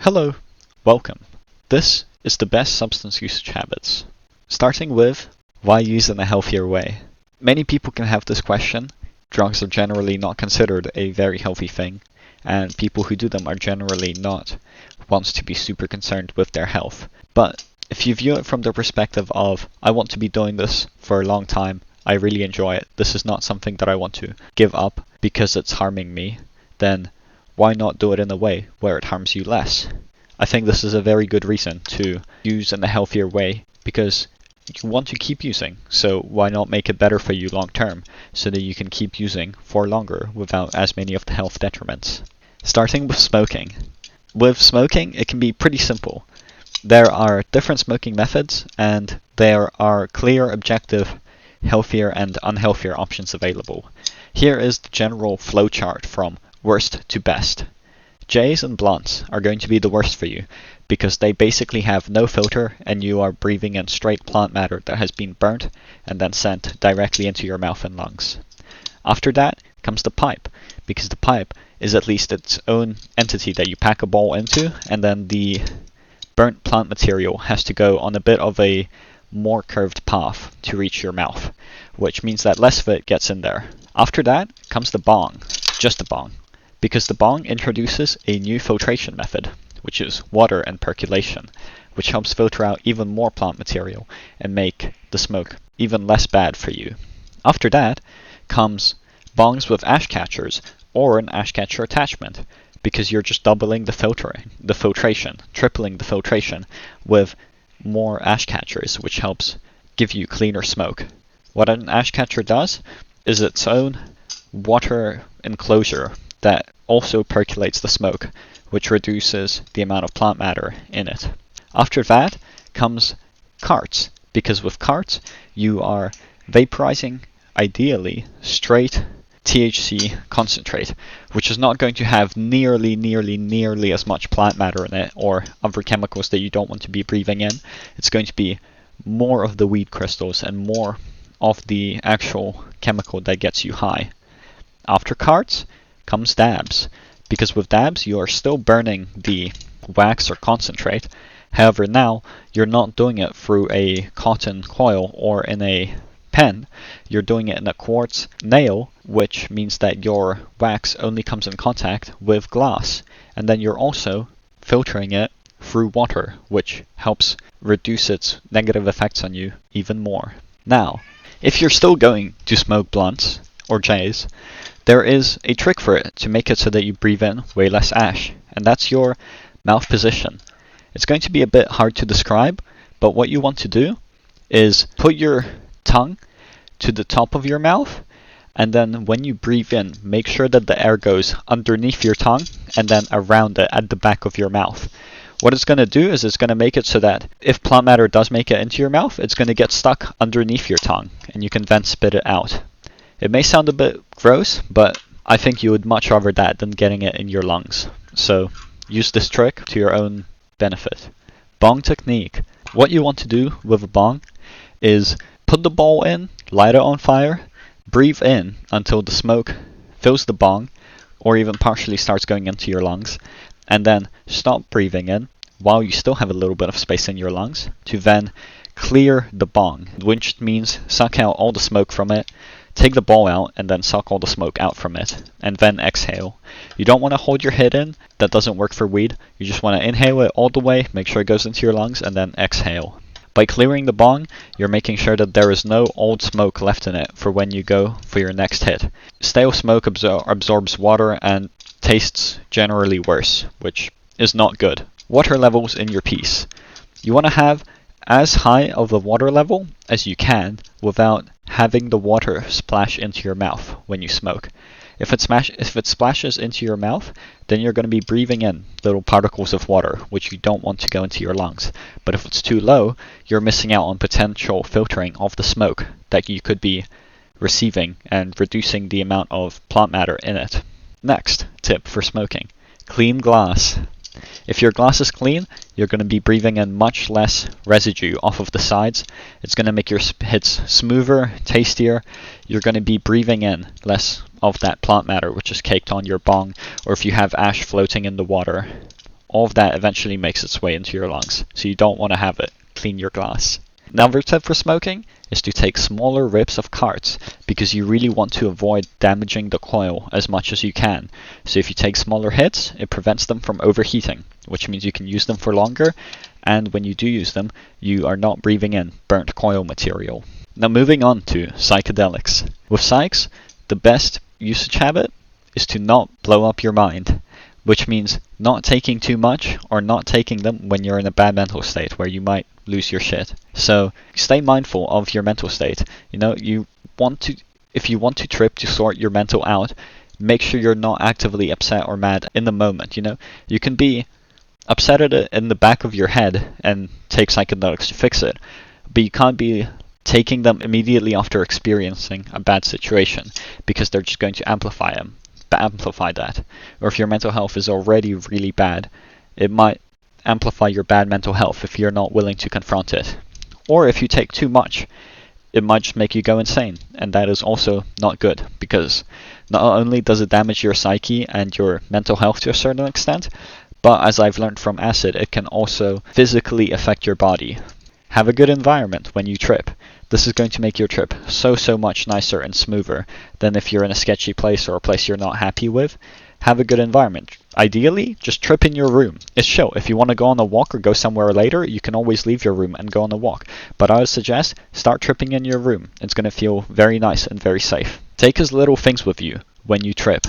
Hello, welcome. This is the best substance usage habits. Starting with, why use in a healthier way? Many people can have this question. Drugs are generally not considered a very healthy thing, and people who do them are generally not ones to be super concerned with their health. But if you view it from the perspective of, I want to be doing this for a long time, I really enjoy it, this is not something that I want to give up because it's harming me, then why not do it in a way where it harms you less? I think this is a very good reason to use in a healthier way because you want to keep using, so why not make it better for you long term so that you can keep using for longer without as many of the health detriments. Starting with smoking. With smoking, it can be pretty simple. There are different smoking methods and there are clear, objective, healthier and unhealthier options available. Here is the general flowchart from worst to best. J's and blunts are going to be the worst for you because they basically have no filter and you are breathing in straight plant matter that has been burnt and then sent directly into your mouth and lungs. After that comes the pipe, because the pipe is at least its own entity that you pack a ball into, and then the burnt plant material has to go on a bit of a more curved path to reach your mouth, which means that less of it gets in there. After that comes the bong, just the bong, because the bong introduces a new filtration method, which is water and percolation, which helps filter out even more plant material and make the smoke even less bad for you. After that comes bongs with ash catchers or an ash catcher attachment, because you're just doubling the filtration, tripling the filtration with more ash catchers, which helps give you cleaner smoke. What an ash catcher does is its own water enclosure that also percolates the smoke, which reduces the amount of plant matter in it. After that comes carts, because with carts you are vaporizing, ideally, straight THC concentrate, which is not going to have nearly as much plant matter in it or other chemicals that you don't want to be breathing in. It's going to be more of the weed crystals and more of the actual chemical that gets you high. After carts comes dabs, because with dabs you are still burning the wax or concentrate. However, now you're not doing it through a cotton coil or in a pen, you're doing it in a quartz nail, which means that your wax only comes in contact with glass, and then you're also filtering it through water, which helps reduce its negative effects on you even more. Now, if you're still going to smoke blunts or J's, there is a trick for it to make it so that you breathe in way less ash, and that's your mouth position. It's going to be a bit hard to describe, but what you want to do is put your tongue to the top of your mouth, and then when you breathe in, make sure that the air goes underneath your tongue and then around it at the back of your mouth. What it's going to do is it's going to make it so that if plant matter does make it into your mouth, it's going to get stuck underneath your tongue, and you can then spit it out. It may sound a bit gross, but I think you would much rather that than getting it in your lungs. So use this trick to your own benefit. Bong technique. What you want to do with a bong is put the bowl in, light it on fire, breathe in until the smoke fills the bong or even partially starts going into your lungs, and then stop breathing in while you still have a little bit of space in your lungs to then clear the bong, which means suck out all the smoke from it, take the bowl out and then suck all the smoke out from it, and then exhale. You don't want to hold your head in, that doesn't work for weed. You just want to inhale it all the way, make sure it goes into your lungs, and then exhale. By clearing the bong, you're making sure that there is no old smoke left in it for when you go for your next hit. Stale smoke absorbs water and tastes generally worse, which is not good. Water levels in your piece. You want to have as high of a water level as you can without having the water splash into your mouth when you smoke. If it splashes into your mouth, then you're going to be breathing in little particles of water, which you don't want to go into your lungs. But if it's too low, you're missing out on potential filtering of the smoke that you could be receiving and reducing the amount of plant matter in it. Next tip for smoking. Clean glass. If your glass is clean, you're going to be breathing in much less residue off of the sides. It's going to make your hits smoother, tastier. You're going to be breathing in less of that plant matter which is caked on your bong, or if you have ash floating in the water. all of that eventually makes its way into your lungs, so you don't want to have it clean your glass. Another tip for smoking is to take smaller rips of carts, because you really want to avoid damaging the coil as much as you can. So if you take smaller hits, it prevents them from overheating, which means you can use them for longer, and when you do use them, you are not breathing in burnt coil material. Now moving on to psychedelics. With psychs, the best usage habit is to not blow up your mind, which means not taking too much or not taking them when you're in a bad mental state where you might lose your shit. So stay mindful of your mental state. If you want to trip to sort your mental out, make sure you're not actively upset or mad in the moment. You can be upset at it in the back of your head and take psychedelics to fix it, but you can't be taking them immediately after experiencing a bad situation, because they're just going to amplify that. Or if your mental health is already really bad, it might amplify your bad mental health if you're not willing to confront it. Or if you take too much, it might just make you go insane, and that is also not good, because not only does it damage your psyche and your mental health to a certain extent, but as I've learned from acid, it can also physically affect your body. Have a good environment when you trip. This is going to make your trip so much nicer and smoother than if you're in a sketchy place or a place you're not happy with. Have a good environment. Ideally, just trip in your room. It's chill. If you want to go on a walk or go somewhere later, you can always leave your room and go on a walk. But I would suggest start tripping in your room. It's going to feel very nice and very safe. Take as little things with you when you trip,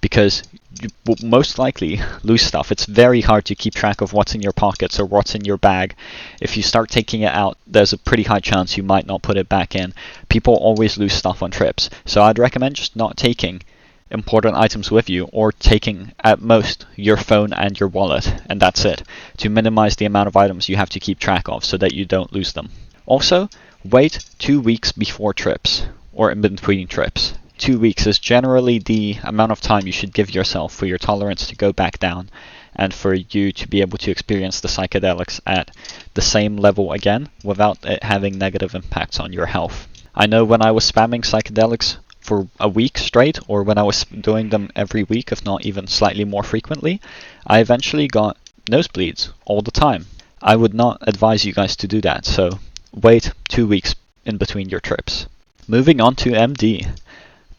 because you will most likely lose stuff. It's very hard to keep track of what's in your pockets or what's in your bag. If you start taking it out, there's a pretty high chance you might not put it back in. People always lose stuff on trips, so I'd recommend just not taking important items with you, or taking at most your phone and your wallet, and that's it, to minimize the amount of items you have to keep track of so that you don't lose them. Also, wait 2 weeks before trips, or in between trips. 2 weeks is generally the amount of time you should give yourself for your tolerance to go back down, and for you to be able to experience the psychedelics at the same level again without it having negative impacts on your health. I know when I was spamming psychedelics for a week straight, or when I was doing them every week, if not even slightly more frequently, I eventually got nosebleeds all the time. I would not advise you guys to do that, so wait 2 weeks in between your trips. Moving on to MD.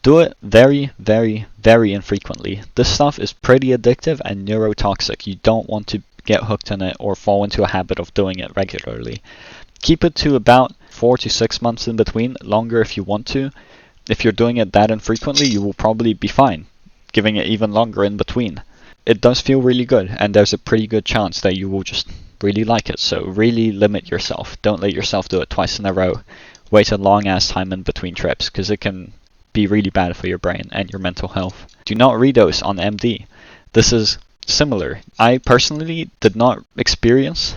Do it very, very, very infrequently. This stuff is pretty addictive and neurotoxic. You don't want to get hooked on it or fall into a habit of doing it regularly. Keep it to about 4 to 6 months in between, longer if you want to. If you're doing it that infrequently, you will probably be fine giving it even longer in between. It does feel really good, and there's a pretty good chance that you will just really like it, so really limit yourself. Don't let yourself do it twice in a row. Wait a long ass time in between trips, because it can be really bad for your brain and your mental health. Do not redose on MD. This is similar. I personally did not experience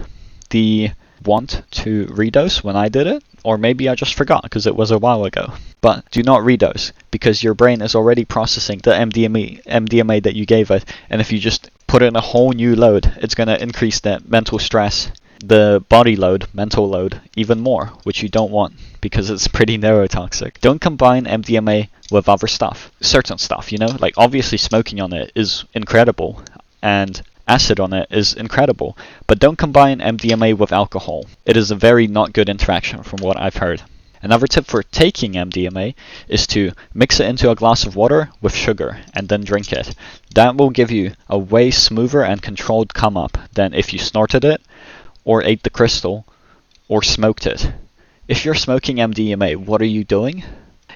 the want to redose when I did it, or maybe I just forgot because it was a while ago. But do not redose, because your brain is already processing the MDMA that you gave it, and if you just put in a whole new load, it's going to increase the mental stress, the body load, mental load, even more, which you don't want because it's pretty neurotoxic. Don't combine MDMA with other stuff, certain stuff, like obviously smoking on it is incredible, and acid on it is incredible, but don't combine MDMA with alcohol. It is a very not good interaction from what I've heard. Another tip for taking MDMA is to mix it into a glass of water with sugar and then drink it. That will give you a way smoother and controlled come up than if you snorted it, or ate the crystal, or smoked it. If you're smoking MDMA, what are you doing?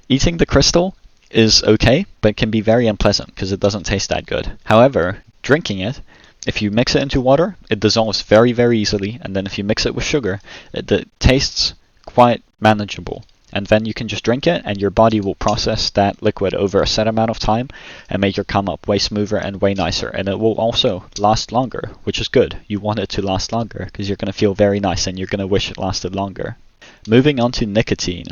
Eating the crystal is okay, but can be very unpleasant because it doesn't taste that good. However, drinking it, if you mix it into water, it dissolves very, very easily, and then if you mix it with sugar, it tastes quite manageable. And then you can just drink it, and your body will process that liquid over a set amount of time and make your come up way smoother and way nicer. And it will also last longer, which is good. You want it to last longer because you're going to feel very nice and you're going to wish it lasted longer. Moving on to nicotine.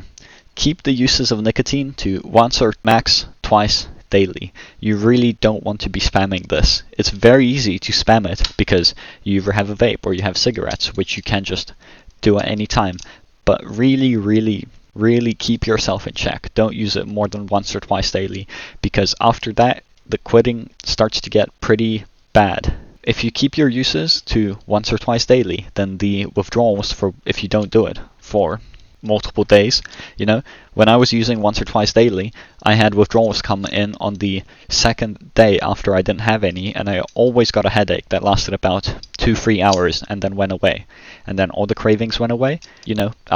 Keep the uses of nicotine to once or max twice daily. You really don't want to be spamming this. It's very easy to spam it because you either have a vape or you have cigarettes, which you can just do at any time. But really, really, really keep yourself in check. Don't use it more than once or twice daily, because after that, the quitting starts to get pretty bad. if you keep your uses to once or twice daily, then the withdrawals for if you don't do it for multiple days, when I was using once or twice daily, I had withdrawals come in on the second day after I didn't have any, and I always got a headache that lasted about 2-3 hours and then went away. And then all the cravings went away.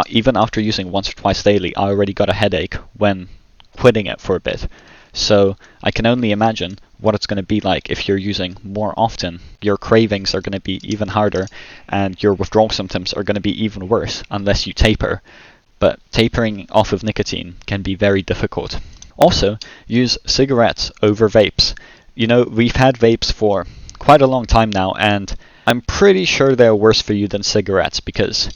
Even after using once or twice daily, I already got a headache when quitting it for a bit. So I can only imagine what it's going to be like if you're using more often. Your cravings are going to be even harder, and your withdrawal symptoms are going to be even worse unless you taper. But tapering off of nicotine can be very difficult. Also, use cigarettes over vapes. We've had vapes for quite a long time now, and I'm pretty sure they're worse for you than cigarettes, because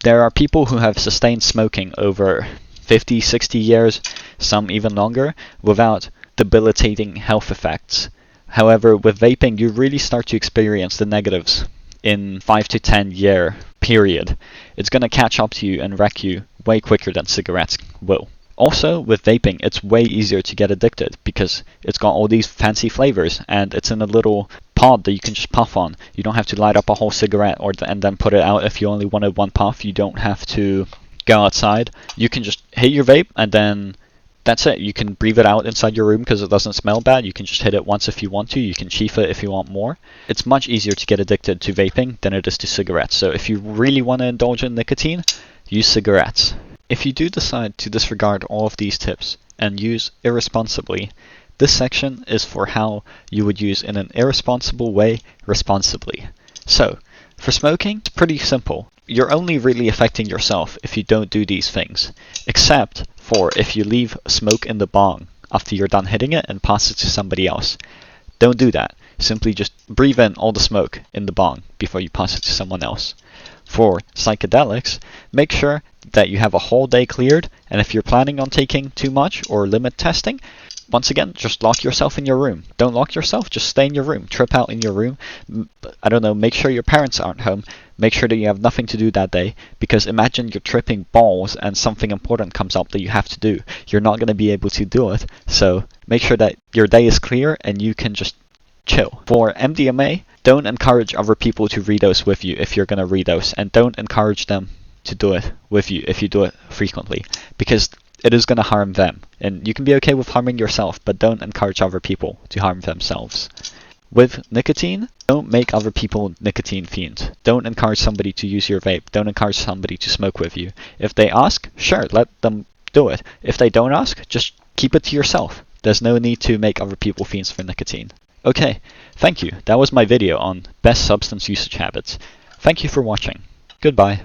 there are people who have sustained smoking over 50, 60 years, some even longer, without debilitating health effects. However, with vaping, you really start to experience the negatives in 5 to 10 year period. It's going to catch up to you and wreck you way quicker than cigarettes will. Also, with vaping, it's way easier to get addicted because it's got all these fancy flavors, and it's in a little pod that you can just puff on. You don't have to light up a whole cigarette and then put it out if you only wanted one puff. You don't have to go outside. You can just hit your vape, and then that's it. You can breathe it out inside your room because it doesn't smell bad. You can just hit it once if you want to. You can chief it if you want more. It's much easier to get addicted to vaping than it is to cigarettes. So if you really want to indulge in nicotine, use cigarettes. If you do decide to disregard all of these tips and use irresponsibly, this section is for how you would use in an irresponsible way responsibly. So, for smoking, it's pretty simple. You're only really affecting yourself if you don't do these things, except for if you leave smoke in the bong after you're done hitting it and pass it to somebody else. Don't do that. Simply just breathe in all the smoke in the bong before you pass it to someone else. For psychedelics, make sure that you have a whole day cleared, and if you're planning on taking too much or limit testing, once again, just lock yourself in your room. Don't lock yourself, just stay in your room. Trip out in your room. Make sure your parents aren't home. Make sure that you have nothing to do that day, because imagine you're tripping balls and something important comes up that you have to do. You're not going to be able to do it, so make sure that your day is clear and you can just chill. For MDMA, don't encourage other people to redose with you if you're going to redose, and don't encourage them to do it with you if you do it frequently, because it is going to harm them. And you can be okay with harming yourself, but don't encourage other people to harm themselves. With nicotine, don't make other people nicotine fiends. Don't encourage somebody to use your vape. Don't encourage somebody to smoke with you. If they ask, sure, let them do it. If they don't ask, just keep it to yourself. There's no need to make other people fiends for nicotine. Okay, thank you. That was my video on best substance usage habits. Thank you for watching. Goodbye.